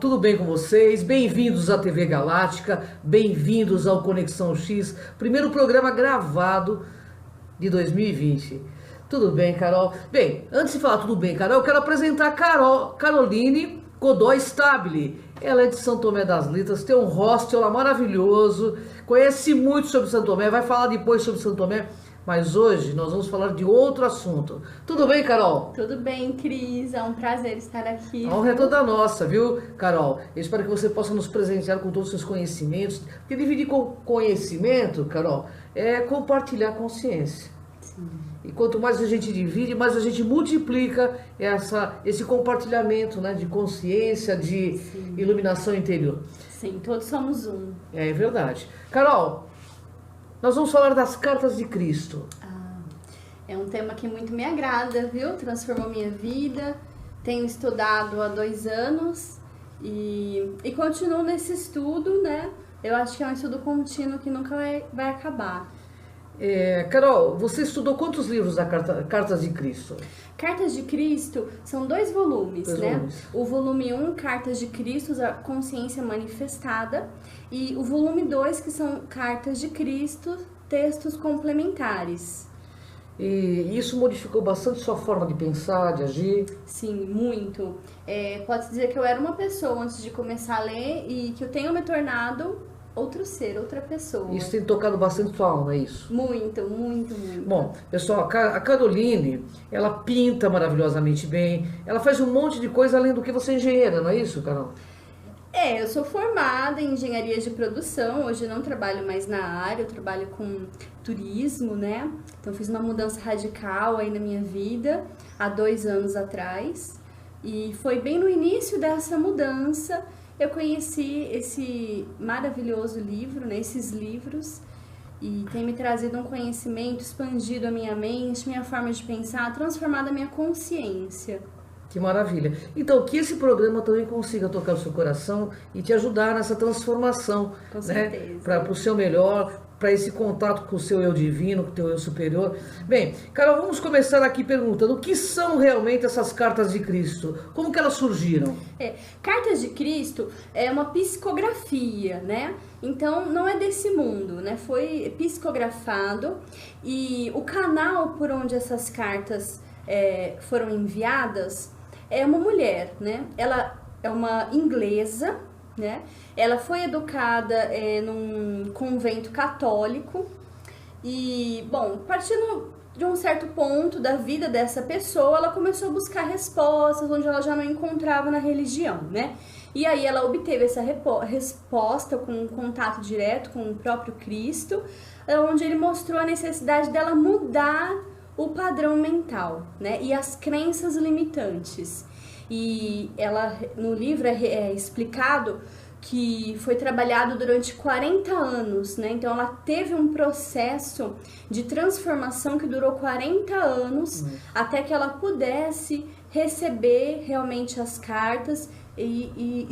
Tudo bem com vocês? Bem-vindos à TV Galáctica, bem-vindos ao Conexão X, primeiro programa gravado de 2020. Tudo bem, Carol? Bem, antes de falar tudo bem, Carol, eu quero apresentar a Caroline Godoy Stabile. Ela é de São Tomé das Letras, tem um hostel lá maravilhoso, conhece muito sobre São Tomé, vai falar depois sobre São Tomé. Mas hoje nós vamos falar de outro assunto. Tudo bem, Carol? Tudo bem, Cris. É um prazer estar aqui. A honra é toda nossa, viu, Carol? Eu espero que você possa nos presentear com todos os seus conhecimentos. Porque dividir com conhecimento, Carol, é compartilhar consciência. Sim. E quanto mais a gente divide, mais a gente multiplica esse compartilhamento, né, de consciência, de Sim. iluminação interior. Sim, todos somos um. É verdade. Carol, nós vamos falar das cartas de Cristo. É um tema que muito me agrada, viu? Transformou minha vida. Tenho estudado há 2 anos e continuo nesse estudo, né? Eu acho que é um estudo contínuo que nunca vai acabar. Carol, você estudou quantos livros da Cartas de Cristo? Cartas de Cristo são 2 volumes, né? Volumes. O volume 1, Cartas de Cristo, a consciência manifestada, e o volume 2, que são Cartas de Cristo, textos complementares. E isso modificou bastante sua forma de pensar, de agir? Sim, muito. Pode-se dizer que eu era uma pessoa antes de começar a ler e que eu tenho me tornado outro ser, outra pessoa. Isso tem tocado bastante sua alma, é isso? Muito, muito, muito. Bom, pessoal, a Caroline, ela pinta maravilhosamente bem, ela faz um monte de coisa além do que você é engenheira, não é isso, Carol? Eu sou formada em engenharia de produção, hoje não trabalho mais na área, eu trabalho com turismo, né? Então fiz uma mudança radical aí na minha vida, há 2 anos atrás, e foi bem no início dessa mudança eu conheci esse maravilhoso livro, né? Esses livros, e tem me trazido um conhecimento, expandido a minha mente, minha forma de pensar, transformado a minha consciência. Que maravilha. Então, que esse programa também consiga tocar o seu coração e te ajudar nessa transformação, Com né? certeza. Para o seu melhor, para esse contato com o seu eu divino, com o teu eu superior. Bem, Carol, vamos começar aqui perguntando o que são realmente essas cartas de Cristo? Como que elas surgiram? Cartas de Cristo é uma psicografia, né? Então não é desse mundo, né? Foi psicografado e o canal por onde essas cartas foram enviadas é uma mulher, né? Ela é uma inglesa, né? Ela foi educada num convento católico e, bom, partindo de um certo ponto da vida dessa pessoa, ela começou a buscar respostas onde ela já não encontrava na religião, né? E aí ela obteve essa resposta com um contato direto com o próprio Cristo, onde ele mostrou a necessidade dela mudar o padrão mental, né? E as crenças limitantes. E ela, no livro é explicado que foi trabalhado durante 40 anos, né? Então ela teve um processo de transformação que durou 40 anos até que ela pudesse receber realmente as cartas e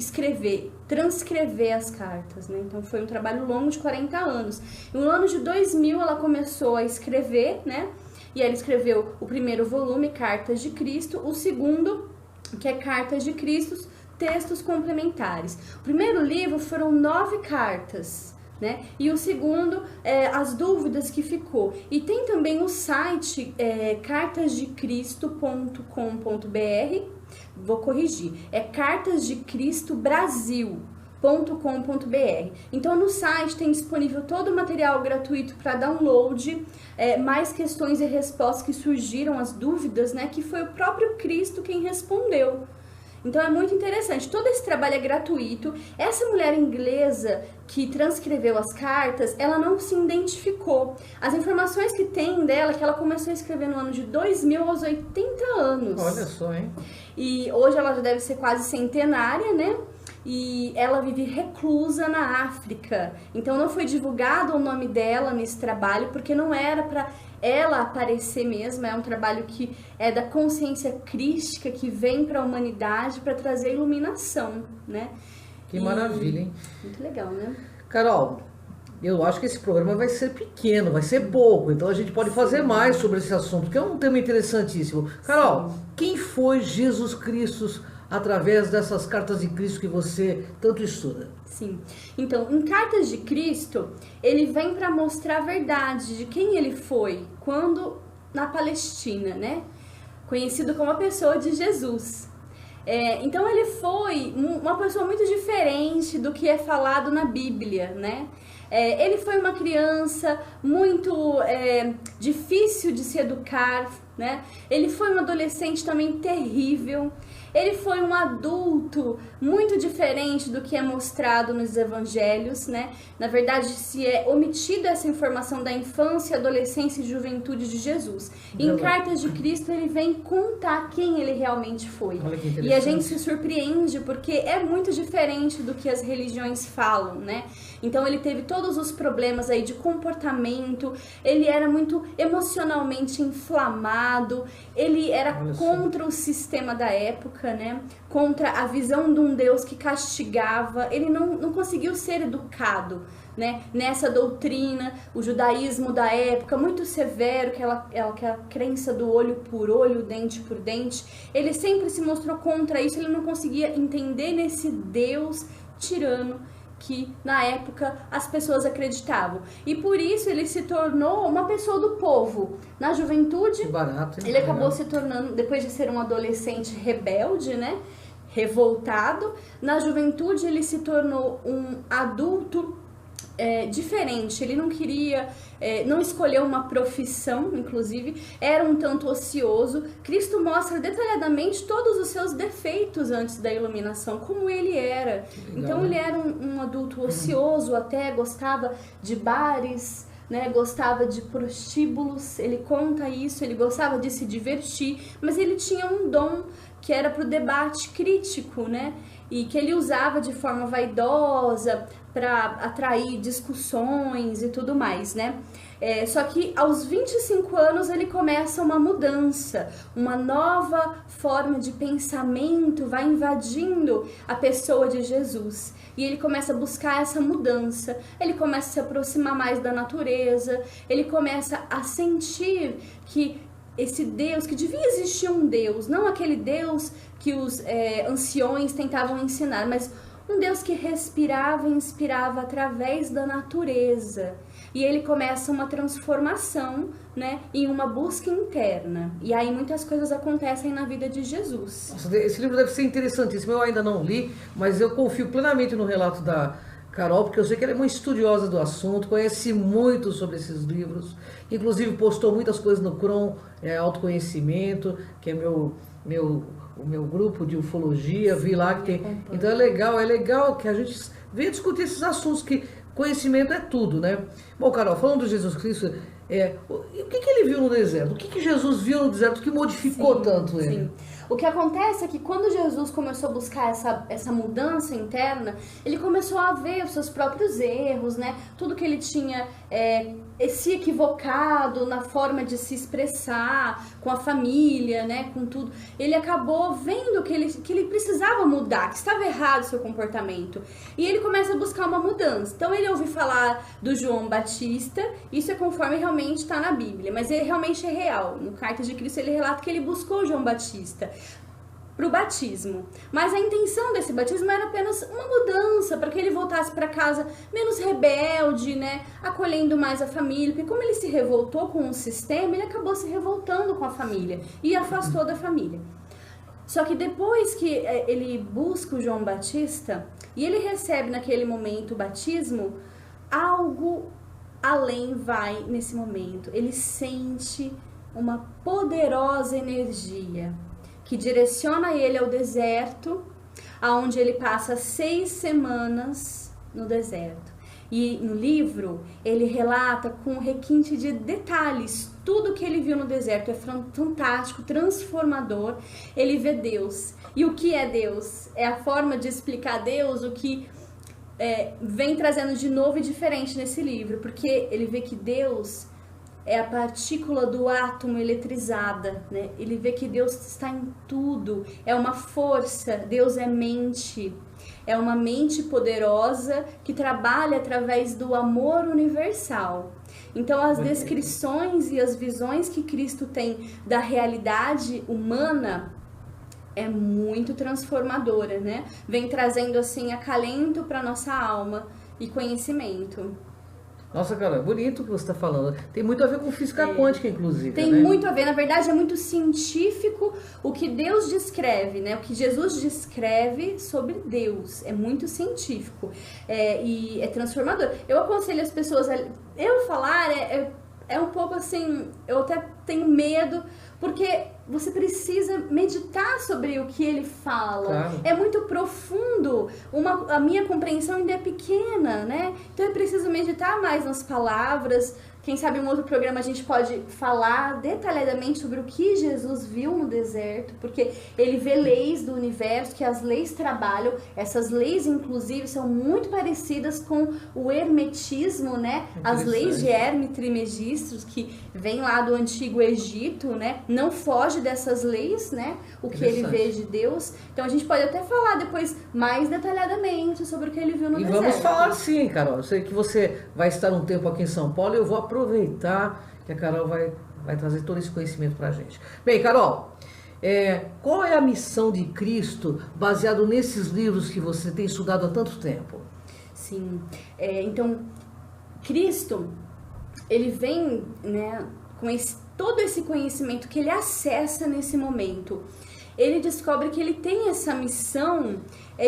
transcrever as cartas, né? Então foi um trabalho longo de 40 anos. No ano de 2000 ela começou a escrever, né? E ela escreveu o primeiro volume, Cartas de Cristo, o segundo, que é Cartas de Cristo, textos complementares. O primeiro livro foram 9 cartas, né? E o segundo, as dúvidas que ficou. E tem também o site cartasdecristo.com.br, vou corrigir, é cartasdecristobrasil.com.br. Então no site tem disponível todo o material gratuito para download, mais questões e respostas que surgiram, as dúvidas, né, que foi o próprio Cristo quem respondeu. Então é muito interessante, todo esse trabalho é gratuito. Essa mulher inglesa que transcreveu as cartas, ela não se identificou. As informações que tem dela é que ela começou a escrever no ano de 2000 aos 80 anos. Olha só, hein? E hoje ela já deve ser quase centenária, né? E ela vive reclusa na África. Então não foi divulgado o nome dela nesse trabalho, porque não era para ela aparecer mesmo. É um trabalho que é da consciência crística, que vem para a humanidade para trazer iluminação, né? Que maravilha, hein? Muito legal, né? Carol, eu acho que esse programa vai ser pequeno, vai ser pouco, então a gente pode fazer mais sobre esse assunto, que é um tema interessantíssimo. Carol, quem foi Jesus Cristo através dessas cartas de Cristo que você tanto estuda? Sim. Então, em Cartas de Cristo, ele vem para mostrar a verdade de quem ele foi quando na Palestina, né? Conhecido como a pessoa de Jesus. Então ele foi uma pessoa muito diferente do que é falado na Bíblia, né? Ele foi uma criança muito difícil de se educar, né? Ele foi um adolescente também terrível. Ele foi um adulto muito diferente do que é mostrado nos evangelhos, né? Na verdade, se é omitida essa informação da infância, adolescência e juventude de Jesus. Em Cartas de Cristo, ele vem contar quem ele realmente foi. E a gente se surpreende porque é muito diferente do que as religiões falam, né? Então ele teve todos os problemas aí de comportamento, ele era muito emocionalmente inflamado, ele era contra o sistema da época, né? Contra a visão de um Deus que castigava, ele não conseguiu ser educado, né? Nessa doutrina, o judaísmo da época, muito severo, aquela crença do olho por olho, dente por dente, ele sempre se mostrou contra isso, ele não conseguia entender nesse Deus tirano que na época as pessoas acreditavam. E por isso ele se tornou uma pessoa do povo. Na juventude, ele acabou se tornando, depois de ser um adolescente rebelde, né? Revoltado, na juventude ele se tornou um adulto diferente. Ele não queria, não escolheu uma profissão, inclusive, era um tanto ocioso. Cristo mostra detalhadamente todos os seus defeitos antes da iluminação, como ele era. Então ele era um adulto ocioso, até gostava de bares, né, gostava de prostíbulos, ele conta isso, ele gostava de se divertir, mas ele tinha um dom que era para o debate crítico, né, e que ele usava de forma vaidosa para atrair discussões e tudo mais, né. Só que aos 25 anos ele começa uma mudança, uma nova forma de pensamento vai invadindo a pessoa de Jesus. E ele começa a buscar essa mudança, ele começa a se aproximar mais da natureza, ele começa a sentir que esse Deus, que devia existir um Deus, não aquele Deus que os anciões tentavam ensinar, mas um Deus que respirava e inspirava através da natureza. E ele começa uma transformação, né, em uma busca interna. E aí muitas coisas acontecem na vida de Jesus. Nossa, esse livro deve ser interessantíssimo. Eu ainda não li, mas eu confio plenamente no relato da Carol, porque eu sei que ela é uma estudiosa do assunto, conhece muito sobre esses livros. Inclusive postou muitas coisas no Cron, Autoconhecimento, que é o meu grupo de ufologia. Vi lá que tem. Então é legal que a gente venha discutir esses assuntos, que conhecimento é tudo, né? Bom, Carol, falando de Jesus Cristo, o que ele viu no deserto? O que Jesus viu no deserto que modificou tanto ele? Sim. O que acontece é que quando Jesus começou a buscar essa mudança interna, ele começou a ver os seus próprios erros, né? Tudo que ele tinha se equivocado na forma de se expressar com a família, né? Com tudo. Ele acabou vendo que ele precisava mudar, que estava errado o seu comportamento. E ele começa a buscar uma mudança. Então ele ouve falar do João Batista, isso é conforme realmente está na Bíblia, mas ele realmente é real. No Cartas de Cristo ele relata que ele buscou João Batista para o batismo, mas a intenção desse batismo era apenas uma mudança, para que ele voltasse para casa menos rebelde, né, acolhendo mais a família, porque como ele se revoltou com o sistema, ele acabou se revoltando com a família e afastou da família. Só que depois que ele busca o João Batista e ele recebe naquele momento o batismo, algo além vai nesse momento. Ele sente uma poderosa energia que direciona ele ao deserto, aonde ele passa 6 semanas no deserto. E no livro ele relata com requinte de detalhes tudo que ele viu no deserto. É fantástico, transformador. Ele vê Deus. E o que é Deus? É a forma de explicar Deus, o que vem trazendo de novo e diferente nesse livro, porque ele vê que Deus é a partícula do átomo eletrizada, né? Ele vê que Deus está em tudo, é uma força, Deus é mente, é uma mente poderosa que trabalha através do amor universal. Então as descrições e as visões que Cristo tem da realidade humana é muito transformadora, né? Vem trazendo assim acalento para nossa alma e conhecimento. Nossa, cara, é bonito o que você está falando. Tem muito a ver com física quântica, inclusive. Tem né? muito a ver, na verdade é muito científico o que Deus descreve, né? O que Jesus descreve sobre Deus. É muito científico e é transformador. Eu aconselho as pessoas eu falar é um pouco assim, eu até tenho medo, porque você precisa meditar sobre o que ele fala. Claro. É muito profundo. A minha compreensão ainda é pequena, né? Então eu preciso meditar mais nas palavras. Quem sabe em um outro programa a gente pode falar detalhadamente sobre o que Jesus viu no deserto, porque ele vê leis do universo, que as leis trabalham. Essas leis, inclusive, são muito parecidas com o hermetismo, né? As leis de Hermes Trismegisto, que vem lá do Antigo Egito, né? Não foge dessas leis, né? O que ele vê de Deus. Então a gente pode até falar depois mais detalhadamente sobre o que ele viu no deserto. E vamos falar sim, Carol. Eu sei que você vai estar um tempo aqui em São Paulo e eu vou aproveitar que a Carol vai trazer todo esse conhecimento pra gente. Bem, Carol, qual é a missão de Cristo baseado nesses livros que você tem estudado há tanto tempo? Sim, então Cristo, ele vem, né, com todo esse conhecimento que ele acessa nesse momento. Ele descobre que ele tem essa missão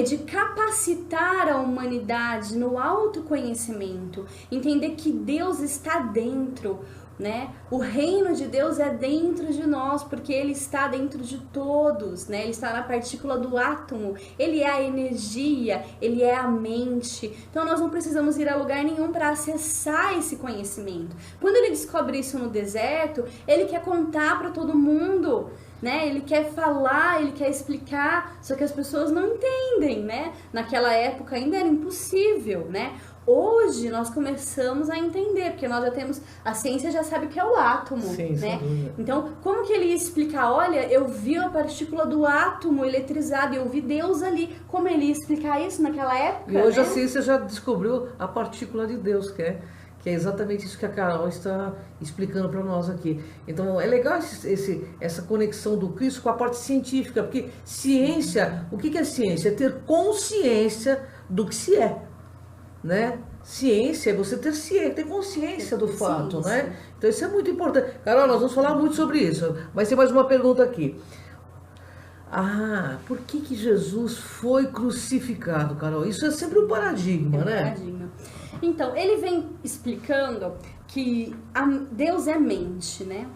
de capacitar a humanidade no autoconhecimento, entender que Deus está dentro, né? O reino de Deus é dentro de nós, porque ele está dentro de todos, né? Ele está na partícula do átomo, ele é a energia, ele é a mente. Então nós não precisamos ir a lugar nenhum para acessar esse conhecimento. Quando ele descobre isso no deserto, ele quer contar para todo mundo, né? Ele quer falar, ele quer explicar, só que as pessoas não entendem, né? Naquela época ainda era impossível, né? Hoje nós começamos a entender, porque nós já temos, a ciência já sabe o que é o átomo, Sim, né? Então, como que ele ia explicar? Olha, eu vi a partícula do átomo eletrizada, eu vi Deus ali. Como ele ia explicar isso naquela época? E hoje, né? a ciência já descobriu a partícula de Deus, que é exatamente isso que a Carol está explicando para nós aqui. Então é legal essa conexão do Cristo com a parte científica, porque ciência, o que é ciência? É ter consciência do que se é, né? Ciência é você ter consciência do fato, né? Então isso é muito importante. Carol, nós vamos falar muito sobre isso, mas tem mais uma pergunta aqui. Por que Jesus foi crucificado, Carol? Isso é sempre um paradigma, né? Paradigma. Então, ele vem explicando que Deus é mente, né?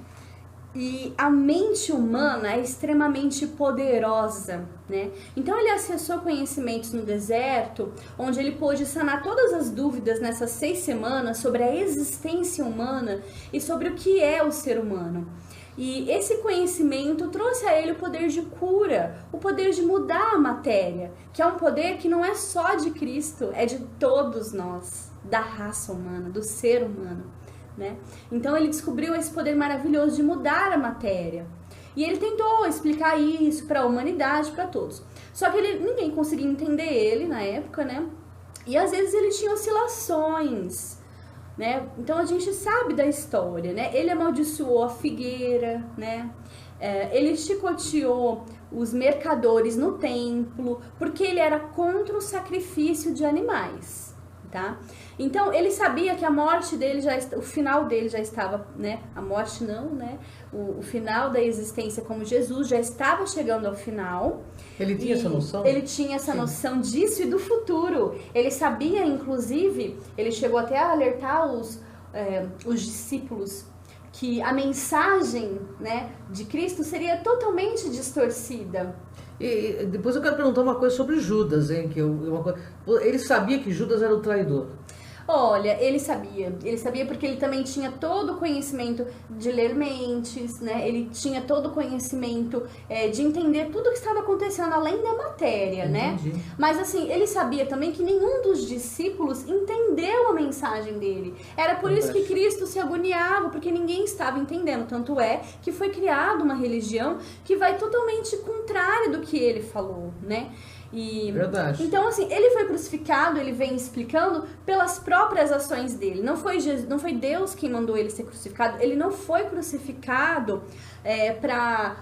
E a mente humana é extremamente poderosa, né? Então ele acessou conhecimentos no deserto, onde ele pôde sanar todas as dúvidas nessas 6 semanas sobre a existência humana e sobre o que é o ser humano. E esse conhecimento trouxe a ele o poder de cura, o poder de mudar a matéria, que é um poder que não é só de Cristo, é de todos nós, da raça humana, do ser humano, né? Então ele descobriu esse poder maravilhoso de mudar a matéria. E ele tentou explicar isso para a humanidade, para todos. Só que ninguém conseguia entender ele na época, né? E às vezes ele tinha oscilações, né? Então a gente sabe da história, né? Ele amaldiçoou a figueira, né? Ele chicoteou os mercadores no templo, porque ele era contra o sacrifício de animais, tá? Então ele sabia que a morte dele o final dele já estava, né? A morte não, né? O final da existência como Jesus já estava chegando ao final. Ele tinha essa noção? Ele tinha essa noção disso e do futuro. Ele sabia, inclusive, ele chegou até a alertar os discípulos que a mensagem, né, de Cristo seria totalmente distorcida. E depois eu quero perguntar uma coisa sobre Judas, hein? Ele sabia que Judas era o traidor. Olha, ele sabia porque ele também tinha todo o conhecimento de ler mentes, né? Ele tinha todo o conhecimento de entender tudo o que estava acontecendo além da matéria, Entendi. né? Mas assim, ele sabia também que nenhum dos discípulos entendeu a mensagem dele. Era por isso que Cristo se agoniava, porque ninguém estava entendendo. Tanto é que foi criada uma religião que vai totalmente contrária do que ele falou, né? Verdade. Então, assim, ele foi crucificado, ele vem explicando pelas próprias ações dele. Não foi Deus quem mandou ele ser crucificado. Ele não foi crucificado para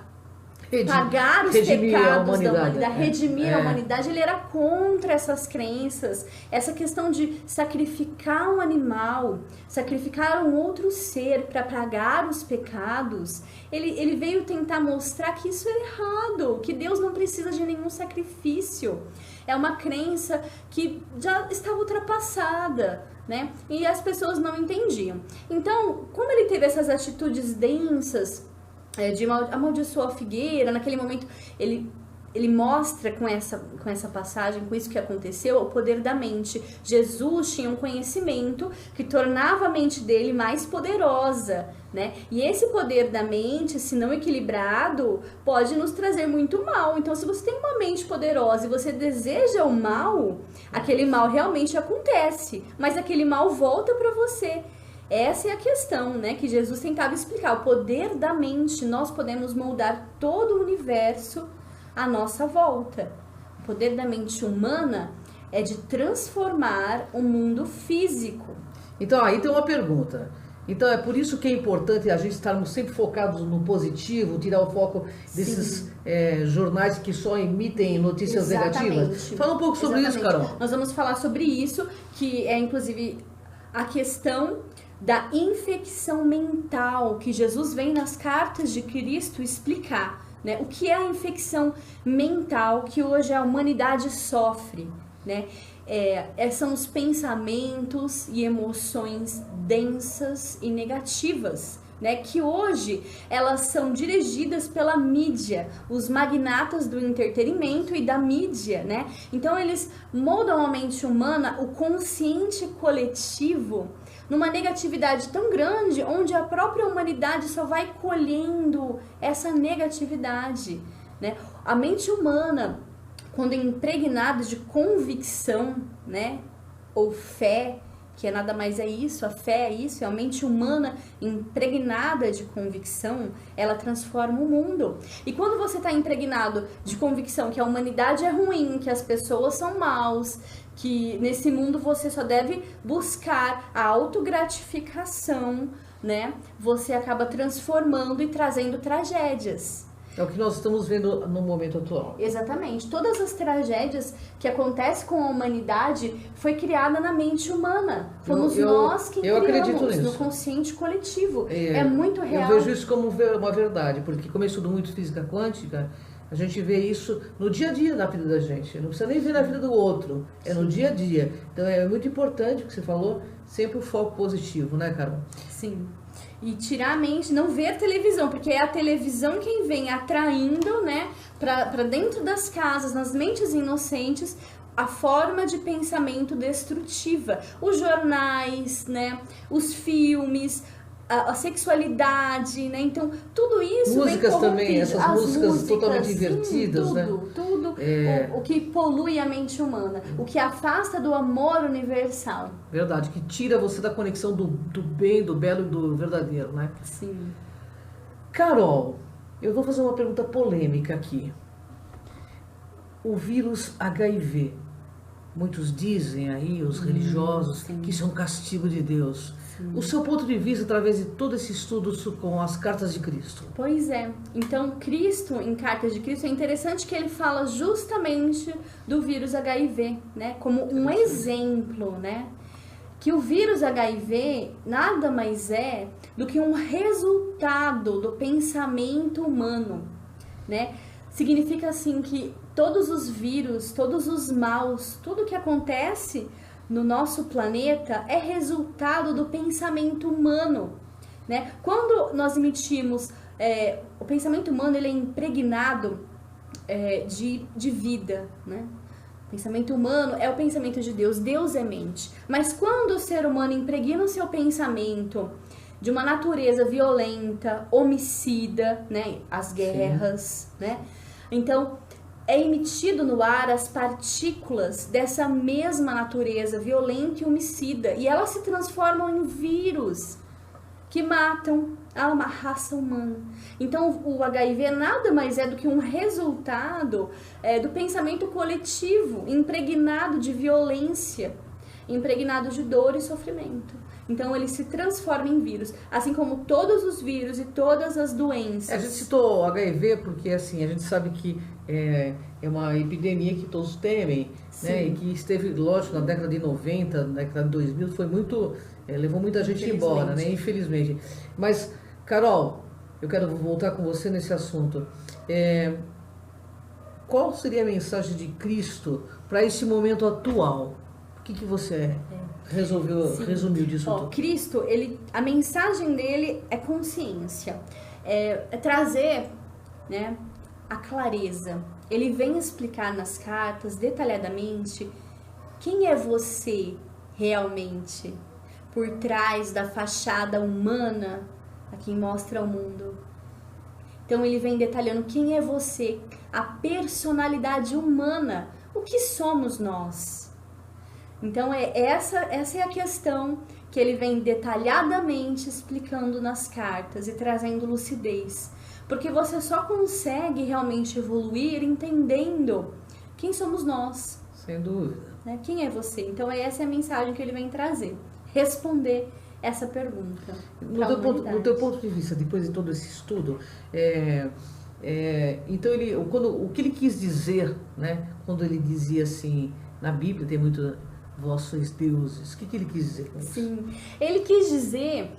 pagar os redimir pecados da humanidade, redimir a É. humanidade, ele era contra essas crenças. Essa questão de sacrificar um animal, sacrificar um outro ser para pagar os pecados, ele veio tentar mostrar que isso é errado, que Deus não precisa de nenhum sacrifício. É uma crença que já estava ultrapassada, né? E as pessoas não entendiam. Então, como ele teve essas atitudes densas, de amaldiçoar a figueira, naquele momento ele mostra com essa passagem, com isso que aconteceu, o poder da mente. Jesus tinha um conhecimento que tornava a mente dele mais poderosa, né? E esse poder da mente, se não equilibrado, pode nos trazer muito mal. Então, se você tem uma mente poderosa e você deseja o mal, aquele mal realmente acontece, mas aquele mal volta para você. Essa é a questão, né, que Jesus tentava explicar. O poder da mente, nós podemos moldar todo o universo à nossa volta. O poder da mente humana é de transformar o mundo físico. Então, aí tem uma pergunta. Então, é por isso que é importante a gente estarmos sempre focados no positivo, tirar o foco desses jornais que só emitem notícias negativas. Fala um pouco sobre isso, Carol. Nós vamos falar sobre isso, que é inclusive a questão da infecção mental, que Jesus vem nas cartas de Cristo explicar, né? O que é a infecção mental que hoje a humanidade sofre, né? São os pensamentos e emoções densas e negativas, né, que hoje elas são dirigidas pela mídia, os magnatas do entretenimento e da mídia, né? Então eles moldam a mente humana, o consciente coletivo, numa negatividade tão grande, onde a própria humanidade só vai colhendo essa negatividade, né? A mente humana, quando é impregnada de convicção, né, ou fé, que é nada mais é isso, a fé é isso, é a mente humana impregnada de convicção, ela transforma o mundo. E quando você está impregnado de convicção que a humanidade é ruim, que as pessoas são maus, que nesse mundo você só deve buscar a autogratificação, né? Você acaba transformando e trazendo tragédias. É o que nós estamos vendo no momento atual. Exatamente. Todas as tragédias que acontecem com a humanidade foi criada na mente humana. Fomos nós que criamos no consciente coletivo. É muito real. Eu vejo isso como uma verdade, porque como eu estudo muito física quântica, a gente vê isso no dia a dia na vida da gente. Não precisa nem ver na vida do outro, é no dia a dia. Então é muito importante o que você falou, sempre o foco positivo, né, Carol? Sim. E tirar a mente, não ver televisão, porque é a televisão quem vem atraindo, né, para dentro das casas, nas mentes inocentes, a forma de pensamento destrutiva. Os jornais, né, os filmes, a sexualidade, né? Então, tudo isso músicas vem também, essas músicas totalmente sim, divertidas, tudo, né? Tudo o que polui a mente humana, o que afasta do amor universal. Verdade, que tira você da conexão do bem, do belo e do verdadeiro, né? Sim. Carol, eu vou fazer uma pergunta polêmica aqui. O vírus HIV, muitos dizem aí, os religiosos, que isso é um castigo de Deus. O seu ponto de vista através de todo esse estudo com as cartas de Cristo? Pois é. Então, Cristo, em Cartas de Cristo, é interessante que ele fala justamente do vírus HIV, né? Como um exemplo, né? Que o vírus HIV nada mais é do que um resultado do pensamento humano, né? Significa assim que todos os vírus, todos os maus, tudo que acontece no nosso planeta é resultado do pensamento humano, né? Quando nós emitimos, o pensamento humano ele é impregnado de vida, né? O pensamento humano é o pensamento de Deus, Deus é mente. Mas quando o ser humano impregna o seu pensamento de uma natureza violenta, homicida, né? As guerras, né? Então, é emitido no ar as partículas dessa mesma natureza violenta e homicida. E elas se transformam em vírus que matam a uma raça humana. Então o HIV nada mais é do que um resultado do pensamento coletivo, impregnado de violência. impregnado de dor e sofrimento. Então ele se transforma em vírus, assim como todos os vírus e todas as doenças. A gente citou HIV porque assim, a gente sabe que é uma epidemia que todos temem, né? E que esteve, lógico, na década de 90, na década de 2000, foi muito, levou muita gente embora, né? Infelizmente. Mas, Carol, eu quero voltar com você nesse assunto. Qual seria a mensagem de Cristo para esse momento atual? O que você resumiu disso tudo? Cristo, a mensagem dele é consciência, é trazer, né, a clareza. Ele vem explicar nas cartas detalhadamente quem é você realmente por trás da fachada humana a quem mostra ao mundo. Então ele vem detalhando quem é você, a personalidade humana, o que somos nós. Então essa é a questão que ele vem detalhadamente explicando nas cartas e trazendo lucidez. Porque você só consegue realmente evoluir entendendo quem somos nós. Sem dúvida. Né? Quem é você? Então essa é a mensagem que ele vem trazer. Responder essa pergunta. No teu ponto de vista, depois de todo esse estudo, então o que ele quis dizer, né, quando ele dizia assim, na Bíblia tem muito vós sois deuses, o que ele quis dizer com isso? Sim, ele quis dizer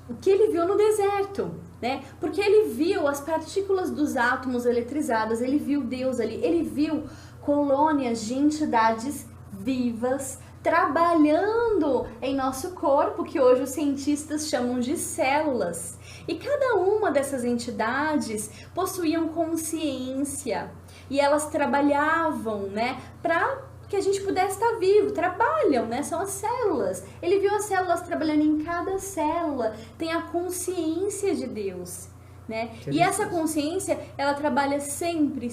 o que ele viu no deserto, né? Porque ele viu as partículas dos átomos eletrizadas, ele viu Deus ali, ele viu colônias de entidades vivas trabalhando em nosso corpo, que hoje os cientistas chamam de células. E cada uma dessas entidades possuíam consciência e elas trabalhavam, né, para que a gente pudesse estar vivo, trabalham, né? São as células. Ele viu as células trabalhando, em cada célula tem a consciência de Deus, né? E essa consciência, ela trabalha sempre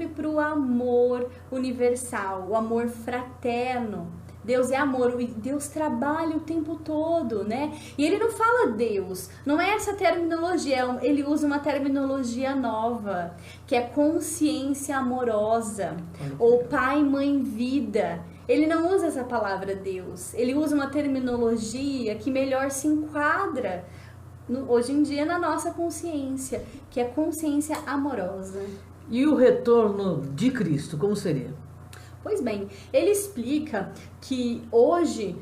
para o amor universal, o amor fraterno. Deus é amor, e Deus trabalha o tempo todo, né? E ele não fala Deus, não é essa terminologia, ele usa uma terminologia nova, que é consciência amorosa, ou pai, mãe, vida. Ele não usa essa palavra Deus, ele usa uma terminologia que melhor se enquadra hoje em dia na nossa consciência, que é consciência amorosa. E o retorno de Cristo, como seria? Pois bem, ele explica que hoje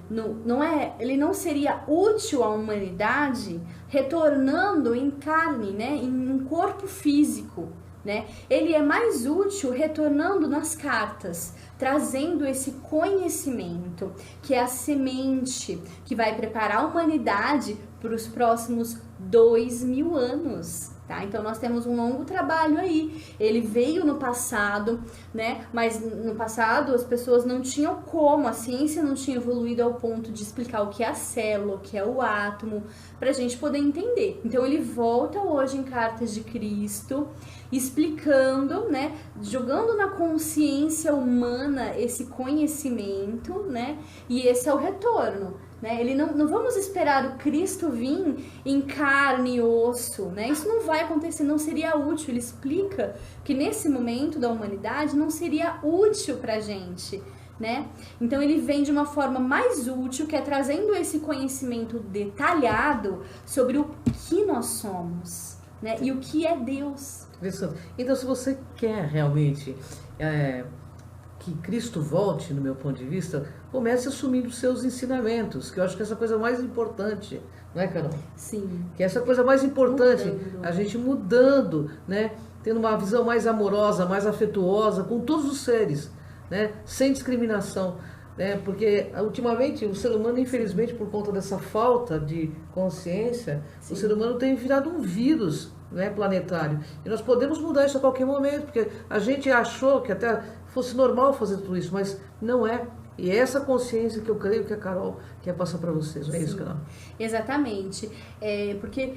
ele não seria útil à humanidade retornando em carne, né, em um corpo físico, né? Ele é mais útil retornando nas cartas, trazendo esse conhecimento, que é a semente que vai preparar a humanidade para os próximos 2000 anos. Tá? Então nós temos um longo trabalho aí. Ele veio no passado, né? Mas no passado as pessoas não tinham como, a ciência não tinha evoluído ao ponto de explicar o que é a célula, o que é o átomo, para a gente poder entender. Então ele volta hoje em Cartas de Cristo, explicando, né? Jogando na consciência humana esse conhecimento, né? E esse é o retorno. Né? Ele não vamos esperar o Cristo vir em carne e osso, né? Isso não vai acontecer, não seria útil. Ele explica que nesse momento da humanidade não seria útil pra gente, né? Então ele vem de uma forma mais útil, que é trazendo esse conhecimento detalhado sobre o que nós somos, né? E o que é Deus. Então, se você quer realmente que Cristo volte, no meu ponto de vista, comece assumindo os seus ensinamentos, que eu acho que essa é a coisa mais importante, não é, Carol? Sim. Que essa é a coisa mais importante, a gente mudando, né? Tendo uma visão mais amorosa, mais afetuosa com todos os seres, né? Sem discriminação, né? Porque ultimamente o ser humano, infelizmente, por conta dessa falta de consciência, Sim. O ser humano tem virado um vírus, né, planetário. E nós podemos mudar isso a qualquer momento, porque a gente achou que até fosse normal fazer tudo isso, mas não é. E é essa consciência que eu creio que a Carol quer passar para vocês, não é isso, Carol? Exatamente. Porque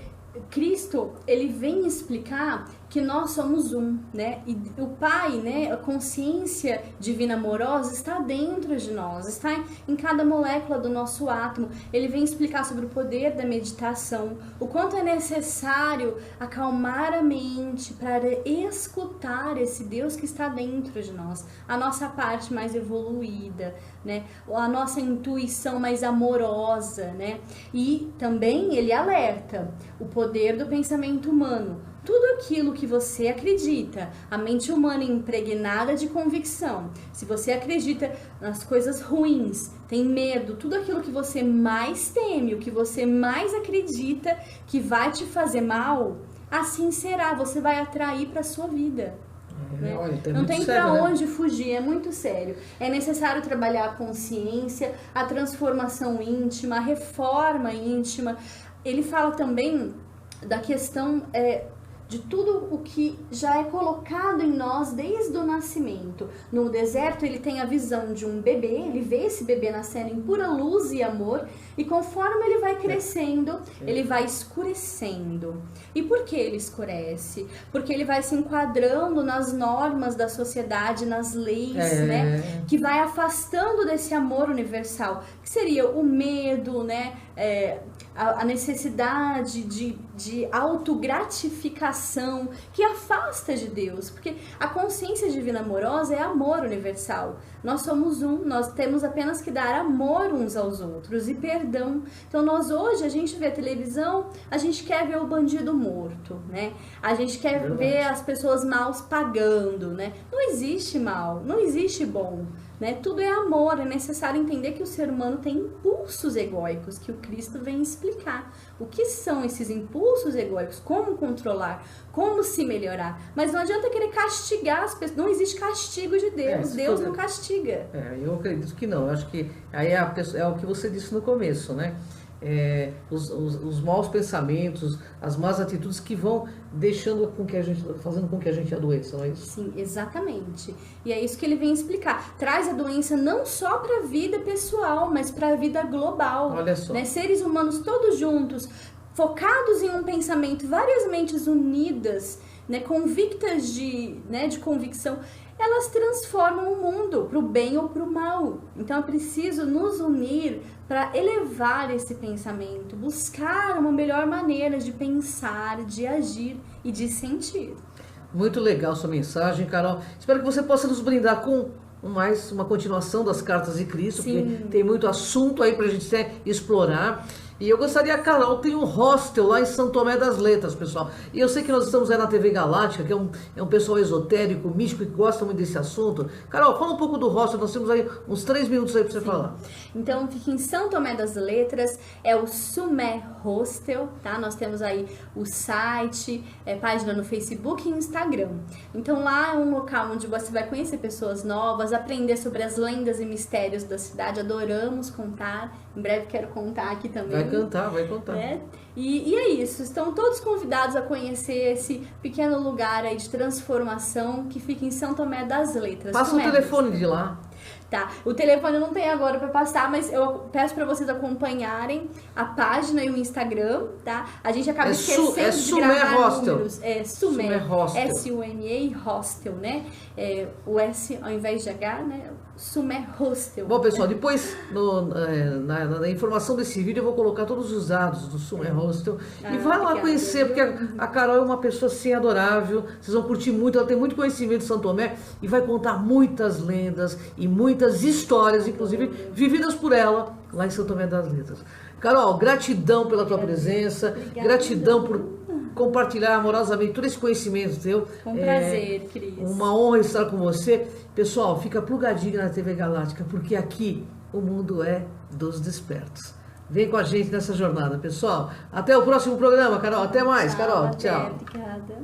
Cristo, ele vem explicar que nós somos um, né? E o Pai, né, a consciência divina amorosa está dentro de nós, está em cada molécula do nosso átomo. Ele vem explicar sobre o poder da meditação, o quanto é necessário acalmar a mente para escutar esse Deus que está dentro de nós, a nossa parte mais evoluída, né? A nossa intuição mais amorosa, né? E também ele alerta o poder do pensamento humano. Tudo aquilo que você acredita, a mente humana impregnada de convicção, se você acredita nas coisas ruins, tem medo, tudo aquilo que você mais teme, o que você mais acredita que vai te fazer mal, assim será, você vai atrair para sua vida. Né? Olha, não tem sério, para né? onde fugir, é muito sério. É necessário trabalhar a consciência, a transformação íntima, a reforma íntima. Ele fala também da questão de tudo o que já é colocado em nós desde o nascimento. No deserto ele tem a visão de um bebê, ele vê esse bebê nascendo em pura luz e amor, e conforme ele vai crescendo, ele vai escurecendo. E por que ele escurece? Porque ele vai se enquadrando nas normas da sociedade, nas leis, né? Que vai afastando desse amor universal, que seria o medo, né? A necessidade de autogratificação que afasta de Deus, porque a consciência divina amorosa é amor universal. Nós somos um, nós temos apenas que dar amor uns aos outros e perdão. Então nós hoje, a gente vê televisão, a gente quer ver o bandido morto, né? A gente quer ver as pessoas maus pagando, né? Não existe mal, não existe bom. Né? Tudo é amor, é necessário entender que o ser humano tem impulsos egóicos, que o Cristo vem explicar. O que são esses impulsos egóicos, como controlar, como se melhorar. Mas não adianta querer castigar as pessoas, não existe castigo de Deus, Deus não castiga. Eu acredito que não, eu acho que aí é o que você disse no começo, né? Os maus pensamentos, as más atitudes que vão fazendo com que a gente adoeça, não é isso? Sim, exatamente. E é isso que ele vem explicar. Traz a doença não só para a vida pessoal, mas para a vida global. Olha só. Né? Seres humanos todos juntos, focados em um pensamento, várias mentes unidas, né, convictas de convicção, elas transformam o mundo para o bem ou para o mal. Então é preciso nos unir para elevar esse pensamento, buscar uma melhor maneira de pensar, de agir e de sentir. Muito legal sua mensagem, Carol. Espero que você possa nos brindar com mais uma continuação das Cartas de Cristo, Sim. porque tem muito assunto aí para a gente explorar. E eu gostaria, Carol, tem um hostel lá em São Tomé das Letras, pessoal. E eu sei que nós estamos aí na TV Galáctica, que é um pessoal esotérico, místico, que gosta muito desse assunto. Carol, fala um pouco do hostel, nós temos aí uns 3 minutos aí para você falar. Então, fica em São Tomé das Letras, é o Sumé Hostel, tá? Nós temos aí o site, página no Facebook e Instagram. Então, lá é um local onde você vai conhecer pessoas novas, aprender sobre as lendas e mistérios da cidade. Adoramos contar, em breve quero contar aqui também. Vai contar. Né? E é isso, estão todos convidados a conhecer esse pequeno lugar aí de transformação que fica em São Tomé das Letras. Passa o telefone de lá. Tá, o telefone eu não tenho agora para passar, mas eu peço para vocês acompanharem a página e o Instagram, tá? A gente acaba esquecendo de gravar números. Sumé Hostel. S-U-M-E Hostel, né? O S ao invés de H, né? Sumé Hostel. Bom, pessoal, depois na informação desse vídeo eu vou colocar todos os dados do Sumé Hostel. E vai lá conhecer, porque a Carol é uma pessoa assim adorável, vocês vão curtir muito, ela tem muito conhecimento de São Tomé e vai contar muitas lendas e muitas histórias, inclusive vividas por ela lá em São Tomé das Letras. Carol, gratidão pela tua presença, gratidão por compartilhar amorosamente todo esse conhecimento teu. Com prazer, Cris. Uma honra estar com você. Pessoal, fica plugadinho na TV Galáctica, porque aqui o mundo é dos despertos. Vem com a gente nessa jornada, pessoal. Até o próximo programa, Carol. Até mais, Carol. Tchau. Obrigada.